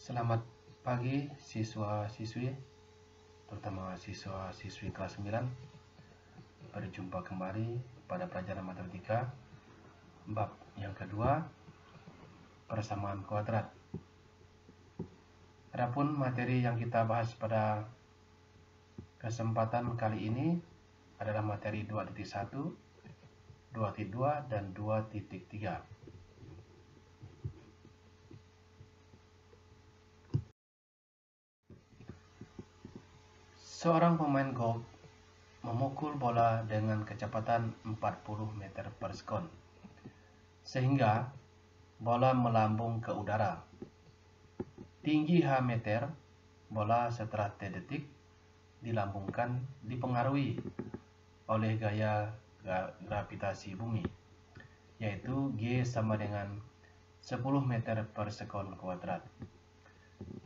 Selamat pagi siswa-siswi, terutama siswa-siswi kelas 9. Berjumpa kembali pada pelajaran matematika bab yang kedua, persamaan kuadrat. Adapun materi yang kita bahas pada kesempatan kali ini adalah materi 2.1, 2.2, dan 2.3. Seorang pemain golf memukul bola dengan kecepatan 40 meter per sekon, sehingga bola melambung ke udara. Tinggi H meter, bola setelah T detik dilambungkan dipengaruhi oleh gaya gravitasi bumi, yaitu G sama dengan 10 meter per sekon kuadrat.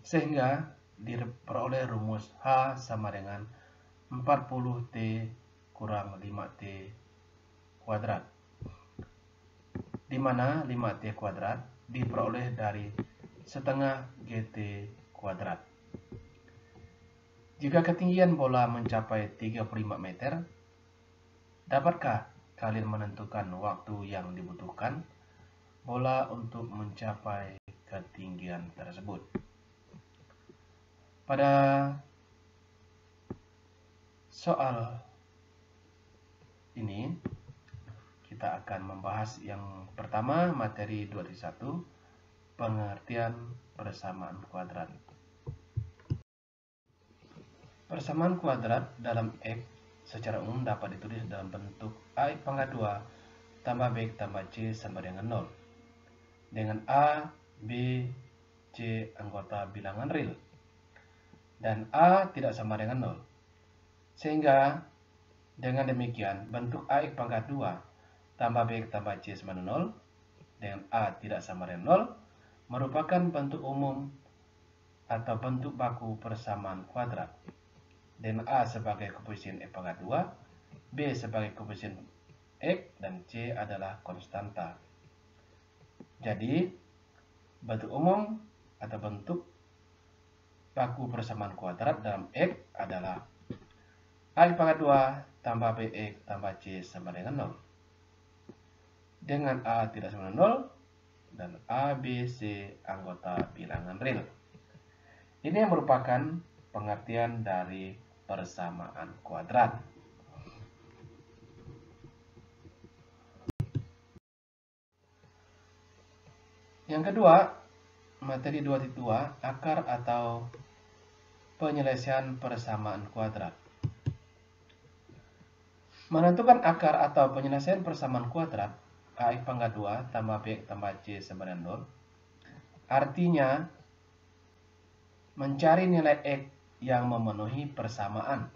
Sehingga diperoleh rumus H sama dengan 40T kurang 5T kuadrat, di mana 5T kuadrat diperoleh dari setengah GT kuadrat. Jika ketinggian bola mencapai 35 meter, dapatkah kalian menentukan waktu yang dibutuhkan bola untuk mencapai ketinggian tersebut? Pada soal ini kita akan membahas yang pertama, materi 2.1, pengertian persamaan kuadrat. Persamaan kuadrat dalam X secara umum dapat ditulis dalam bentuk AX pangkat 2 tambah B tambah C sama dengan 0, dengan A, B, C anggota bilangan real, dan A tidak sama dengan 0. Sehingga dengan demikian bentuk AX pangkat 2 tambah B tambah C sama dengan 0 dengan A tidak sama dengan 0 merupakan bentuk umum atau bentuk baku persamaan kuadrat, dengan A sebagai koefisien X pangkat 2, B sebagai koefisien X, dan C adalah konstanta. Jadi bentuk umum atau bentuk baku persamaan kuadrat dalam X adalah AX pangkat 2 tambah BX tambah C sama dengan 0, dengan A tidak sama dengan 0 dan A, B, C anggota bilangan real. Ini yang merupakan pengertian dari persamaan kuadrat. Yang kedua, materi 2.2, akar atau penyelesaian persamaan kuadrat. Menentukan akar atau penyelesaian persamaan kuadrat AX pangkat 2 tambah B tambah C sama dengan 0 artinya mencari nilai X yang memenuhi persamaan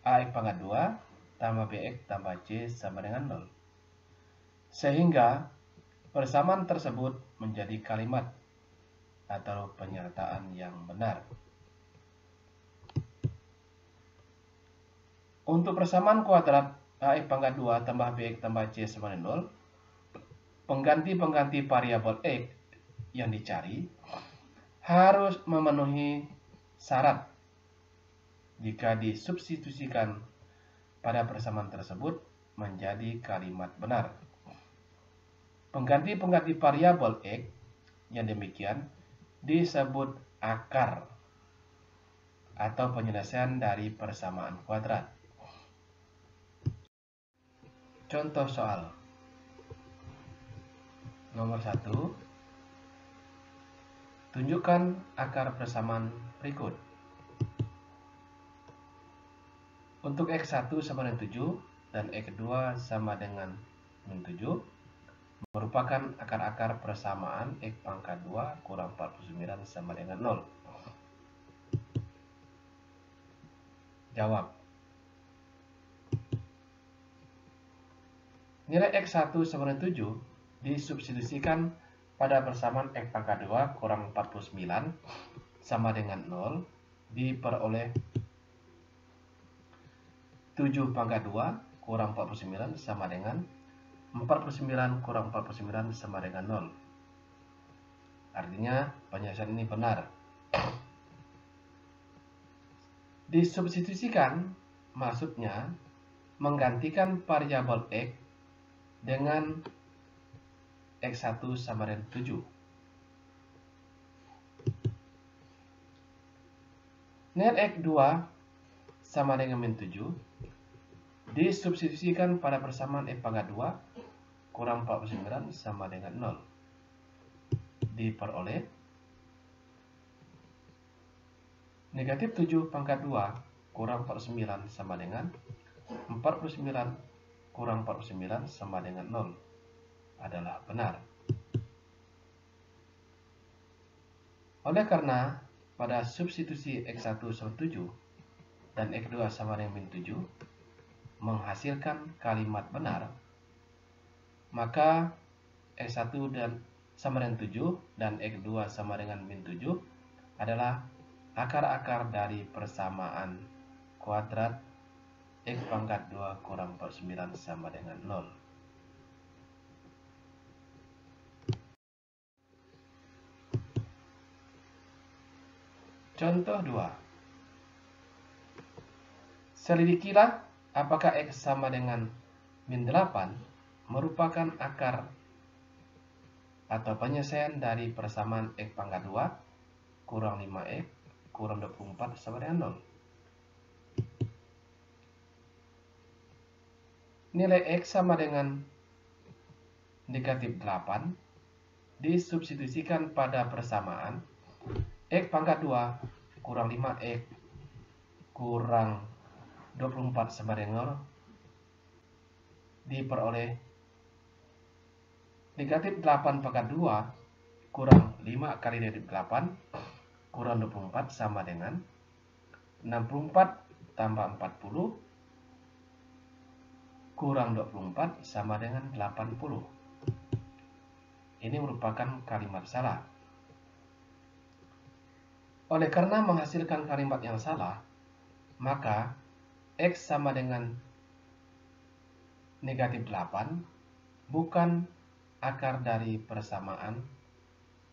AX pangkat 2 tambah BX tambah C sama dengan 0, sehingga persamaan tersebut menjadi kalimat atau penyertaan yang benar. Untuk persamaan kuadrat AX pangkat 2 tambah BX tambah C sama dengan 0, pengganti-pengganti variabel X yang dicari harus memenuhi syarat. Jika disubstitusikan pada persamaan tersebut menjadi kalimat benar. Pengganti-pengganti variabel X yang demikian disebut akar atau penyelesaian dari persamaan kuadrat. Contoh soal nomor 1. Tunjukkan akar persamaan berikut. Untuk X1 sama dengan 7 dan X2 sama dengan 7 merupakan akar-akar persamaan X pangkat 2 kurang 49 sama dengan 0. Jawab. Nilai X1 sama dengan 7 disubstitusikan pada persamaan X pangkat 2 kurang 49 sama dengan 0 diperoleh 7 pangkat 2 kurang 49 sama dengan 49 kurang 49 sama dengan 0. Artinya penyelesaian ini benar. Disubstitusikan maksudnya menggantikan variabel X dengan X1 sama dengan 7. Nilai X2 sama dengan min 7 disubstitusikan pada persamaan X pangkat 2 kurang 49 sama dengan 0. Diperoleh negatif 7 pangkat 2 kurang 49 sama dengan 49 kurang 49 sama dengan 0 adalah benar. Oleh karena pada substitusi X1 sama 7 dan X2 sama dengan min 7 menghasilkan kalimat benar, maka X1 dan sama dengan 7 dan X2 sama dengan min 7 adalah akar-akar dari persamaan kuadrat X pangkat 2 kurang 49 sama dengan 0. Contoh 2. Selidikilah apakah X sama dengan min 8 merupakan akar atau penyelesaian dari persamaan X pangkat 2 kurang 5X kurang 24 sama dengan 0. Nilai X sama dengan negatif 8 disubstitusikan pada persamaan X pangkat 2 kurang 5X kurang 24 sama dengan 0 diperoleh negatif 8 pangkat 2 kurang 5 kali negatif 8 kurang 24 sama dengan 64 tambah 40 kurang 24 sama dengan 80. Ini merupakan kalimat salah. Oleh karena menghasilkan kalimat yang salah, maka X sama dengan negatif 8 bukan akar dari persamaan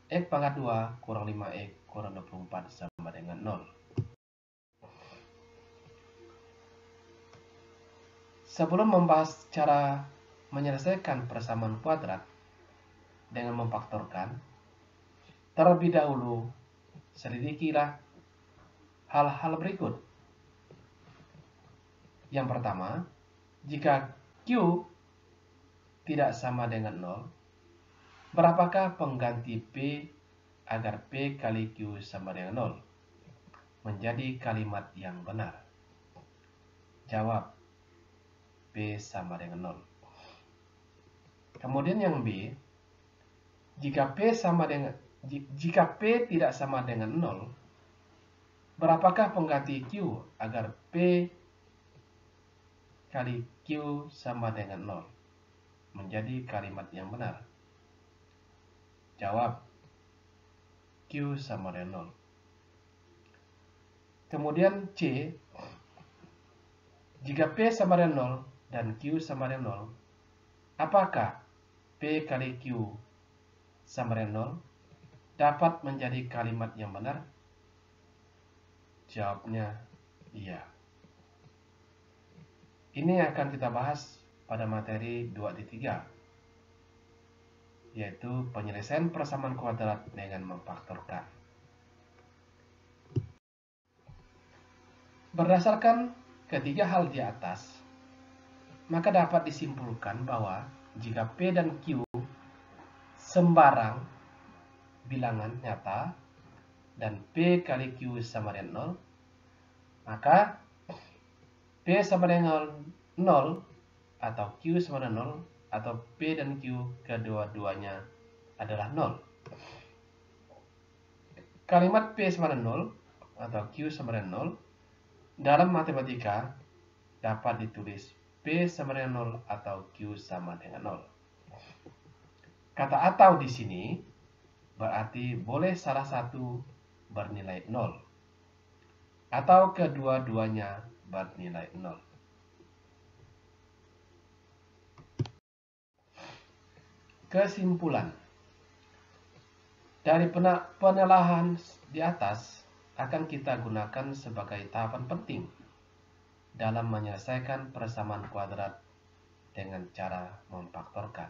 X pangkat 2 kurang 5X kurang 24 sama dengan 0. Sebelum membahas cara menyelesaikan persamaan kuadrat dengan memfaktorkan, terlebih dahulu selidikilah hal-hal berikut. Yang pertama, jika Q tidak sama dengan 0, berapakah pengganti P agar P kali Q sama dengan 0 menjadi kalimat yang benar? Jawab, P sama dengan 0. Kemudian yang B, jika P tidak sama dengan 0, berapakah pengganti Q agar P kali Q sama dengan 0 menjadi kalimat yang benar? Jawab, Q sama dengan 0. Kemudian C, jika P sama dengan 0 dan Q sama dengan 0, apakah P kali Q sama dengan 0 dapat menjadi kalimat yang benar? Jawabnya iya. Ini akan kita bahas pada materi 2.3, yaitu penyelesaian persamaan kuadrat dengan memfaktorkan. Berdasarkan ketiga hal di atas, maka dapat disimpulkan bahwa jika P dan Q sembarang bilangan nyata dan P kali Q sama dengan 0, maka P sama dengan 0 atau Q sama dengan 0 atau P dan Q kedua-duanya adalah 0. Kalimat P sama dengan 0 atau Q sama dengan 0 dalam matematika dapat ditulis P sama dengan 0 atau Q sama dengan 0. Kata atau di sini berarti boleh salah satu bernilai 0 atau kedua-duanya bernilai 0. Kesimpulan. Dari penelahan di atas akan kita gunakan sebagai tahapan penting dalam menyelesaikan persamaan kuadrat dengan cara memfaktorkan.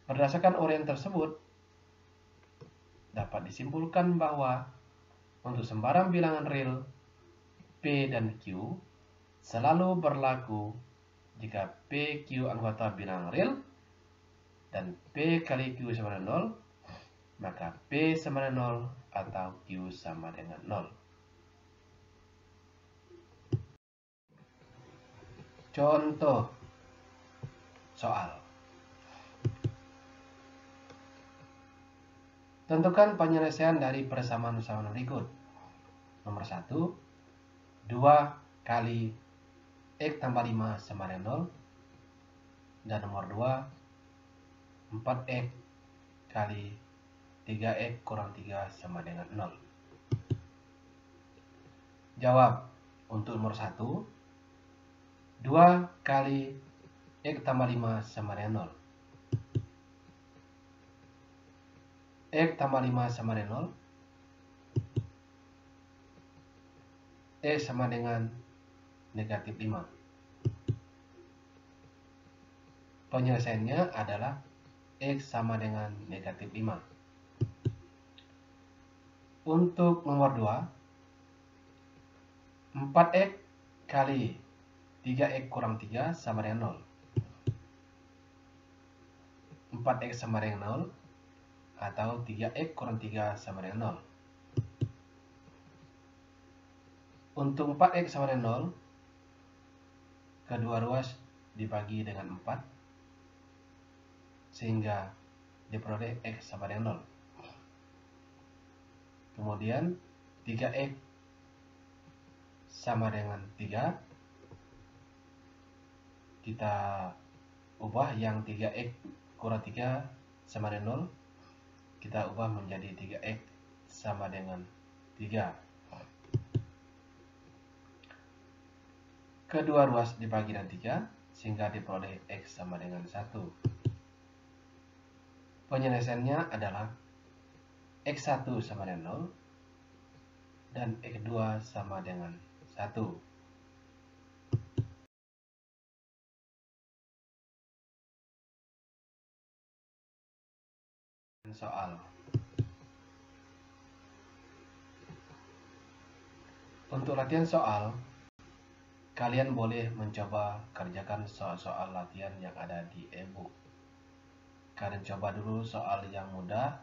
Berdasarkan uraian tersebut, dapat disimpulkan bahwa untuk sembarang bilangan real P dan Q selalu berlaku jika PQ anggota bilangan real dan P kali Q sama dengan 0, maka P sama dengan 0 atau Q sama dengan 0. Contoh soal. Tentukan penyelesaian dari persamaan berikut. Nomor 1, 2 kali X tambah 5 sama dengan 0. Dan nomor 2, 4X kali 3X kurang 3 sama dengan 0. Jawab untuk nomor 1, 2 kali X tambah 5 sama dengan 0. X tambah 5 sama dengan 0. X sama dengan negatif 5. Penyelesaiannya adalah X sama dengan negatif 5. Untuk nomor 2, 4X kali 3X kurang 3 sama dengan 0. 4X sama dengan 0 atau 3X kurang 3 sama dengan 0. Untuk 4X sama dengan 0, kedua ruas dibagi dengan 4, sehingga diperoleh X sama dengan 0. Kemudian 3X sama dengan 3, kita ubah yang 3X kurang 3 sama dengan 0, kita ubah menjadi 3X sama dengan 3. Kedua ruas dibagi dengan 3, sehingga diperoleh X sama dengan 1. Penyelesaiannya adalah X1 sama dengan 0 dan X2 sama dengan 1. Soal. Untuk latihan soal, kalian boleh mencoba kerjakan soal-soal latihan yang ada di e-book. Kalian coba dulu soal yang mudah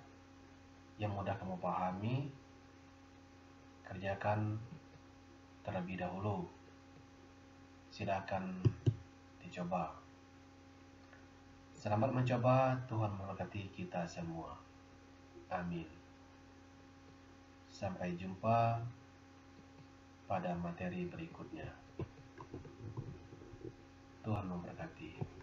kamu pahami, kerjakan terlebih dahulu. Silakan dicoba. Selamat mencoba, Tuhan memberkati kita semua. Amin. Sampai jumpa pada materi berikutnya. Tuhan memberkati.